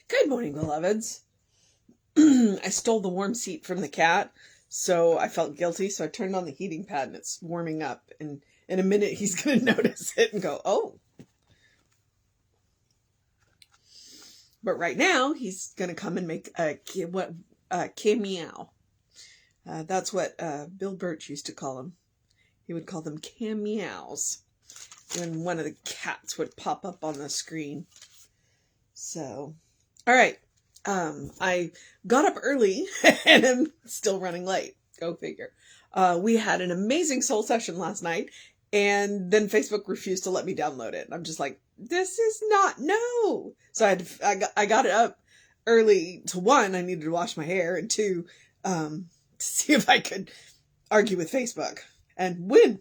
Good morning, beloveds. I stole the warm seat from the cat, so I felt guilty, so I turned on the heating pad and it's warming up, and in a minute he's going to notice it and go, oh. But right now, he's going to come and make a cameo. That's what Bill Birch used to call them. He would call them cameos. And one of the cats would pop up on the screen. So, all right. I got up early and I'm still running late. Go figure. We had an amazing soul session last night, and then Facebook refused to let me download it. I'm just like, this is not, no. So I got it up early to, one, I needed to wash my hair, and two, to see if I could argue with Facebook and win.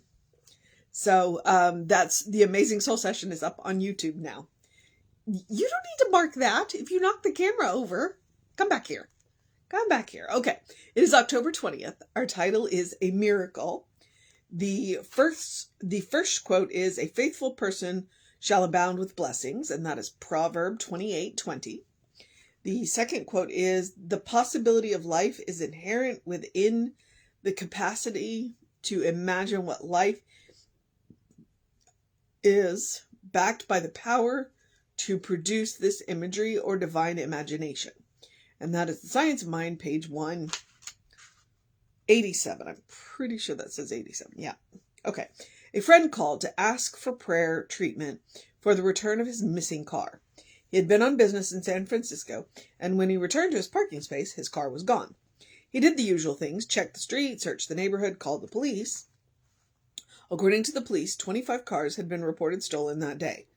So, that's the amazing soul session is up on YouTube now. You don't need to mark that. If you knock the camera over, come back here. Come back here. Okay. It is October 20th. Our title is A Miracle. The first quote is, a faithful person shall abound with blessings, and that is Proverb 28:20. The second quote is, the possibility of life is inherent within the capacity to imagine what life is, backed by the power to produce this imagery or divine imagination. And that is The Science of Mind, page 187. I'm pretty sure that says 87. Yeah. Okay. A friend called to ask for prayer treatment for the return of his missing car. He had been on business in San Francisco, and when he returned to his parking space, his car was gone. He did the usual things, checked the street, searched the neighborhood, called the police. According to the police, 25 cars had been reported stolen that day.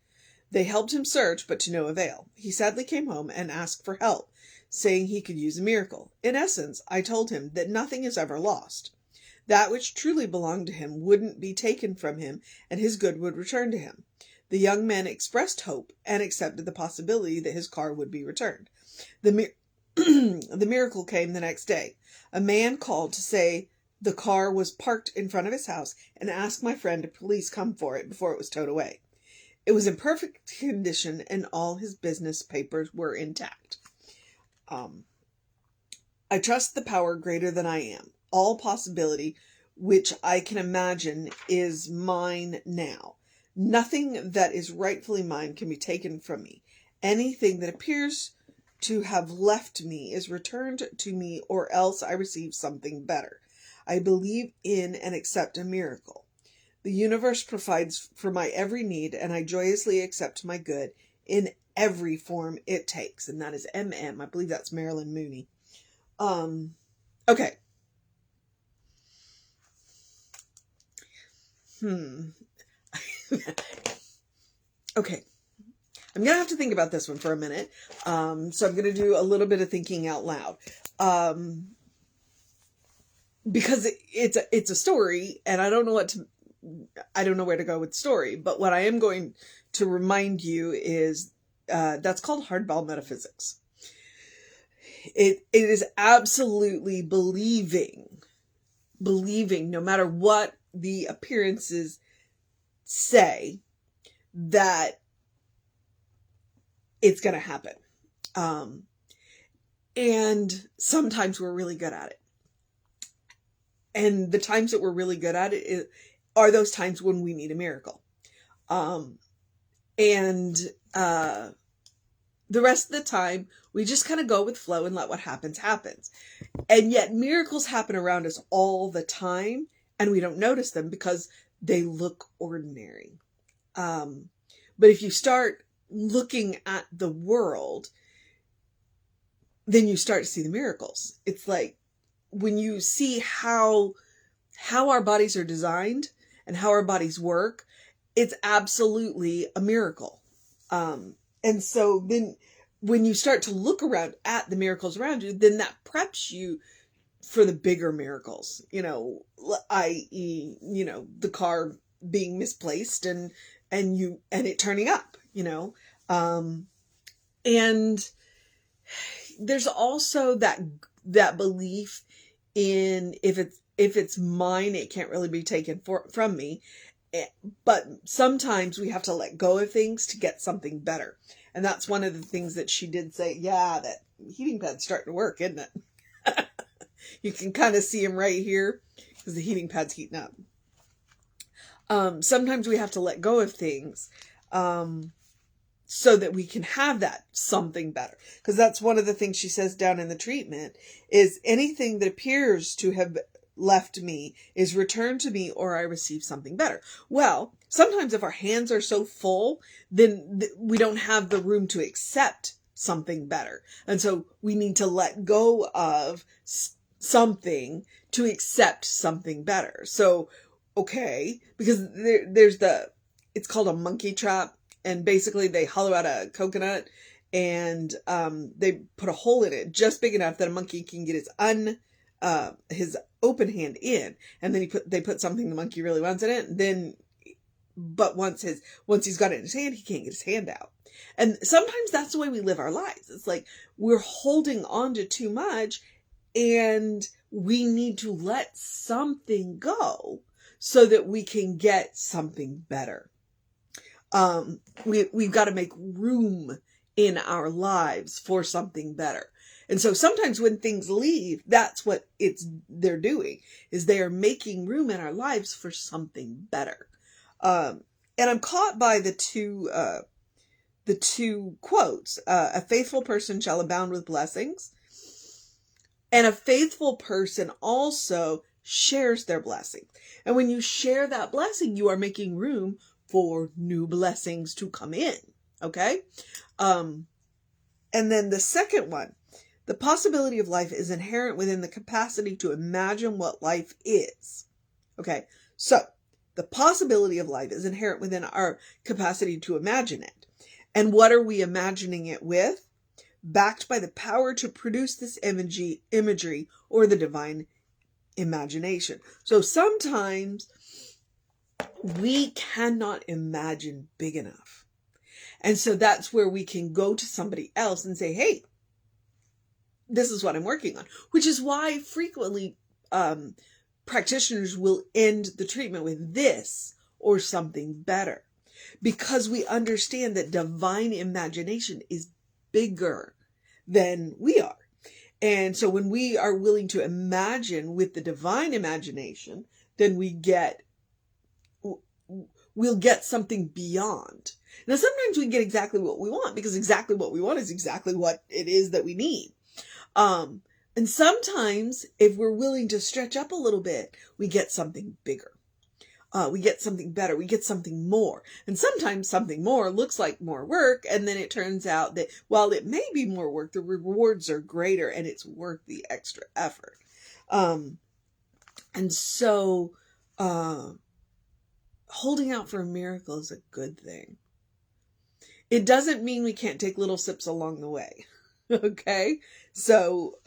They helped him search, but to no avail. He sadly came home and asked for help, saying he could use a miracle. In essence, I told him that nothing is ever lost. That which truly belonged to him wouldn't be taken from him, and his good would return to him. The young man expressed hope and accepted the possibility that his car would be returned. The miracle came the next day. A man called to say the car was parked in front of his house and asked my friend to please come for it before it was towed away. It was in perfect condition, and all his business papers were intact. I trust the power greater than I am. All possibility, which I can imagine, is mine now. Nothing that is rightfully mine can be taken from me. Anything that appears to have left me is returned to me, or else I receive something better. I believe in and accept a miracle. The universe provides for my every need, and I joyously accept my good in every form it takes. And that is MM. I believe that's Marilyn Mooney. Okay. Okay. I'm going to have to think about this one for a minute. So I'm going to do a little bit of thinking out loud. Because it's a story, and I don't know where to go with the story, but what I am going to remind you is, that's called hardball metaphysics. It is absolutely believing no matter what the appearances say, that it's going to happen. And sometimes we're really good at it. And the times that we're really good at it are those times when we need a miracle. The rest of the time, we just kind of go with flow and let what happens, happens. And yet miracles happen around us all the time, and we don't notice them because they look ordinary. But if you start looking at the world, then you start to see the miracles. It's like when you see how our bodies are designed and how our bodies work, it's absolutely a miracle. And so then when you start to look around at the miracles around you, then that preps you for the bigger miracles, i.e., the car being misplaced and it turning up, and there's also that belief in if it's mine, it can't really be taken from me. But sometimes we have to let go of things to get something better. And that's one of the things that she did say, yeah, that heating pad's starting to work, isn't it? You can kind of see him right here because the heating pad's heating up. Sometimes we have to let go of things so that we can have that something better. Because that's one of the things she says down in the treatment is anything that appears to have left me is returned to me or I receive something better. Well, sometimes if our hands are so full, then we don't have the room to accept something better. And so we need to let go of something to accept something better. So, okay, because it's called a monkey trap. And basically they hollow out a coconut and they put a hole in it just big enough that a monkey can get his open hand in, and then they put something the monkey really wants in it. But once he's got it in his hand, he can't get his hand out. And sometimes that's the way we live our lives. It's like we're holding on to too much, and we need to let something go so that we can get something better. We've got to make room in our lives for something better. And so sometimes when things leave, that's what they're doing, is they are making room in our lives for something better. And I'm caught by the two quotes, a faithful person shall abound with blessings, and a faithful person also shares their blessing. And when you share that blessing, you are making room for new blessings to come in. Okay. And then the second one, the possibility of life is inherent within the capacity to imagine what life is. Okay. So the possibility of life is inherent within our capacity to imagine it. And what are we imagining it with? Backed by the power to produce this imagery or the divine imagination. So sometimes we cannot imagine big enough. And so that's where we can go to somebody else and say, hey, this is what I'm working on. Which is why frequently practitioners will end the treatment with this or something better. Because we understand that divine imagination is bigger than we are. And so when we are willing to imagine with the divine imagination, then we'll get something beyond. Now, sometimes we get exactly what we want, because exactly what we want is exactly what it is that we need. And sometimes if we're willing to stretch up a little bit, we get something bigger. We get something better. We get something more. And sometimes something more looks like more work. And then it turns out that while it may be more work, the rewards are greater and it's worth the extra effort. And so, holding out for a miracle is a good thing. It doesn't mean we can't take little sips along the way. Okay. So,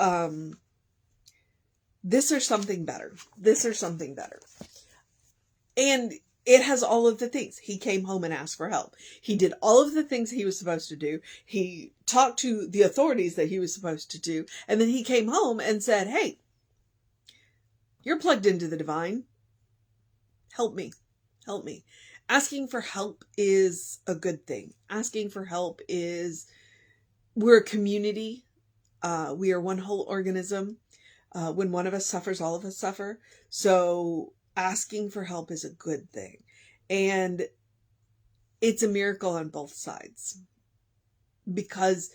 this or something better. This or something better. And it has all of the things. He came home and asked for help. He did all of the things he was supposed to do. He talked to the authorities that he was supposed to do. And then he came home and said, hey, you're plugged into the divine. Help me. Help me. Asking for help is a good thing. Asking for help is, we're a community. We are one whole organism. When one of us suffers, all of us suffer. So asking for help is a good thing. And it's a miracle on both sides. Because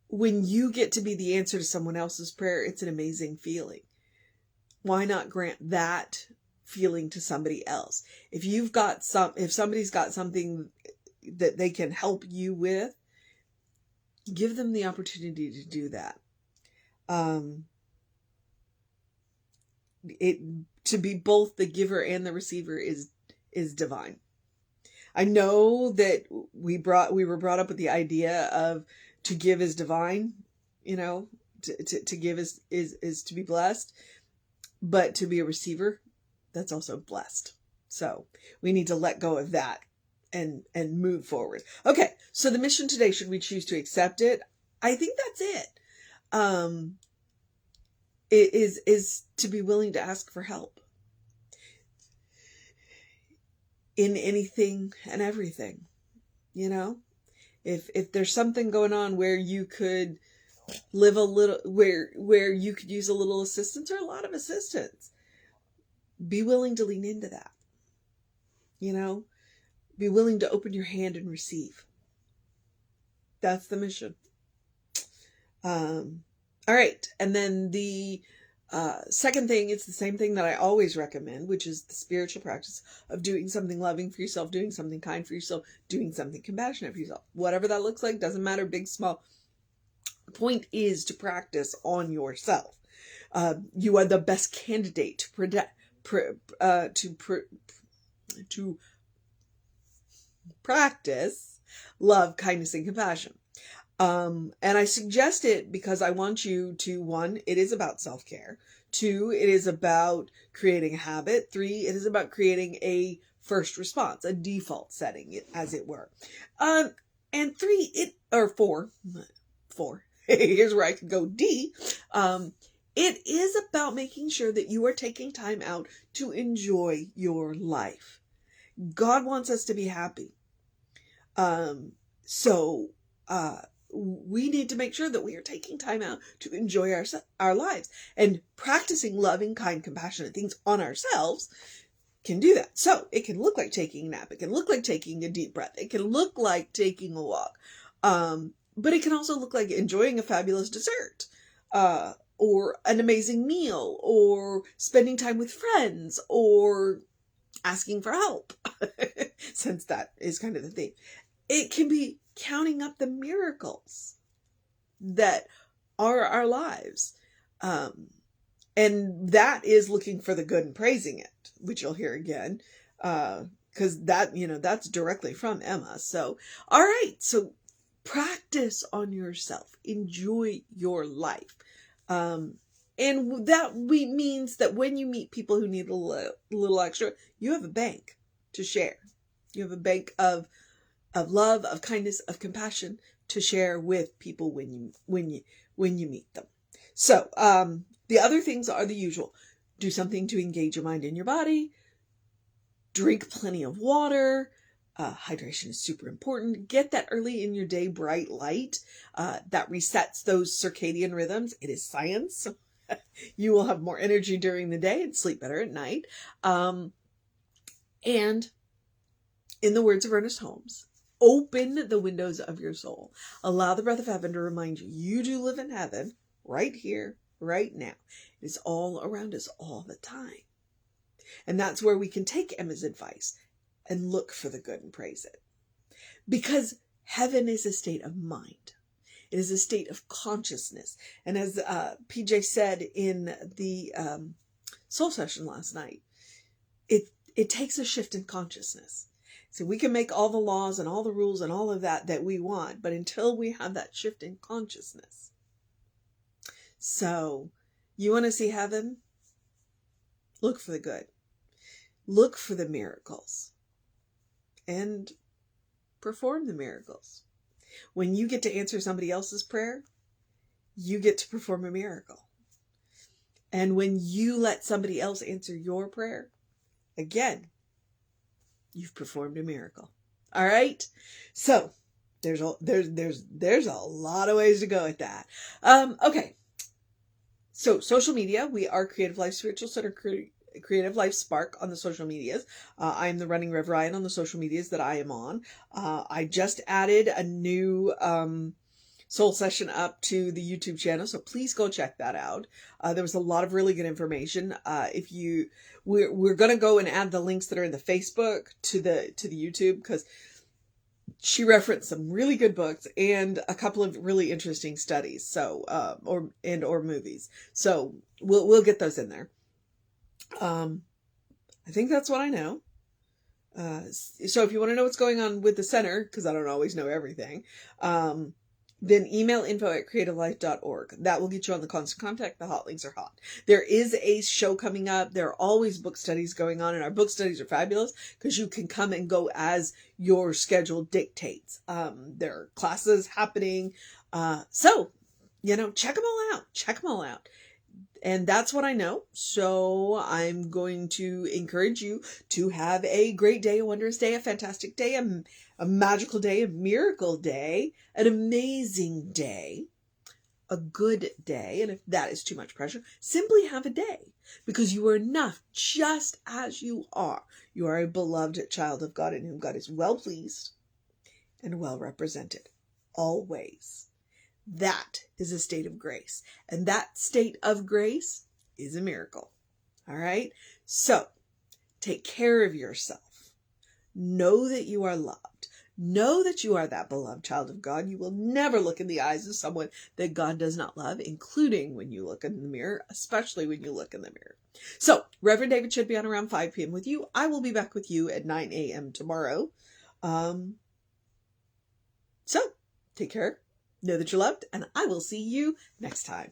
when you get to be the answer to someone else's prayer, it's an amazing feeling. Why not grant that feeling to somebody else? If somebody's got something that they can help you with, give them the opportunity to do that. To be both the giver and the receiver is divine. I know that we were brought up with the idea of to give is divine, to give is to be blessed, but to be a receiver, that's also blessed. So we need to let go of that and move forward. Okay. So the mission today, should we choose to accept it? I think that's it. It is to be willing to ask for help. in anything and everything. You know, if there's something going on where you could live a little, where you could use a little assistance or a lot of assistance, be willing to lean into that. You know, be willing to open your hand and receive. That's the mission. All right. And then the second thing, it's the same thing that I always recommend, which is the spiritual practice of doing something loving for yourself, doing something kind for yourself, doing something compassionate for yourself. Whatever that looks like, doesn't matter, big, small. The point is to practice on yourself. You are the best candidate to practice love, kindness, and compassion. And I suggest it because I want you to, 1, it is about self-care. 2, it is about creating a habit. 3, it is about creating a first response, a default setting, as it were. And 4, here's where I could go D. It is about making sure that you are taking time out to enjoy your life. God wants us to be happy. So we need to make sure that we are taking time out to enjoy our lives, and practicing loving, kind, compassionate things on ourselves can do that. So it can look like taking a nap. It can look like taking a deep breath. It can look like taking a walk. But it can also look like enjoying a fabulous dessert, or an amazing meal, or spending time with friends, or asking for help, since that is kind of the theme. It can be counting up the miracles that are our lives. And that is looking for the good and praising it, which you'll hear again, because that's directly from Emma. So, all right. So practice on yourself. Enjoy your life. And that means that when you meet people who need a little extra, you have a bank to share. You have a bank of love, of kindness, of compassion to share with people when you meet them. So, the other things are the usual. Do something to engage your mind and your body. Drink plenty of water. Hydration is super important. Get that early in your day bright light. That resets those circadian rhythms. It is science. You will have more energy during the day and sleep better at night. And in the words of Ernest Holmes, open the windows of your soul. Allow the breath of heaven to remind you, you do live in heaven right here, right now. It is all around us all the time. And that's where we can take Emma's advice and look for the good and praise it. Because heaven is a state of mind. It is a state of consciousness. And as PJ said in the soul session last night, it takes a shift in consciousness. So we can make all the laws and all the rules and all of that we want, but until we have that shift in consciousness. So you want to see heaven? Look for the good. Look for the miracles. And perform the miracles. When you get to answer somebody else's prayer, you get to perform a miracle. And when you let somebody else answer your prayer, again, you've performed a miracle. All right. So there's a lot of ways to go with that. Okay. So social media, we are Creative Life Spiritual Center, Creative Life Spark on the social medias. I am the Running Rev Ryan on the social medias that I am on. I just added a new soul session up to the YouTube channel, so please go check that out. There was a lot of really good information. We're going to go and add the links that are in the Facebook to the YouTube, because she referenced some really good books and a couple of really interesting studies. So, or movies. So we'll get those in there. I think that's what I know. So if you want to know what's going on with the center, because I don't always know everything, then email info@creativelife.org. That will get you on the constant contact. The hot links are hot. There is a show coming up. There are always book studies going on, and our book studies are fabulous because you can come and go as your schedule dictates. There are classes happening. So, check them all out. Check them all out. And that's what I know. So I'm going to encourage you to have a great day, a wondrous day, a fantastic day, a magical day, a miracle day, an amazing day, a good day. And if that is too much pressure, simply have a day, because you are enough just as you are. You are a beloved child of God in whom God is well pleased and well represented always. That is a state of grace. And that state of grace is a miracle. All right? So, take care of yourself. Know that you are loved. Know that you are that beloved child of God. You will never look in the eyes of someone that God does not love, including when you look in the mirror, especially when you look in the mirror. So, Reverend David should be on around 5 p.m. with you. I will be back with you at 9 a.m. tomorrow. So, take care. Know that you're loved, and I will see you next time.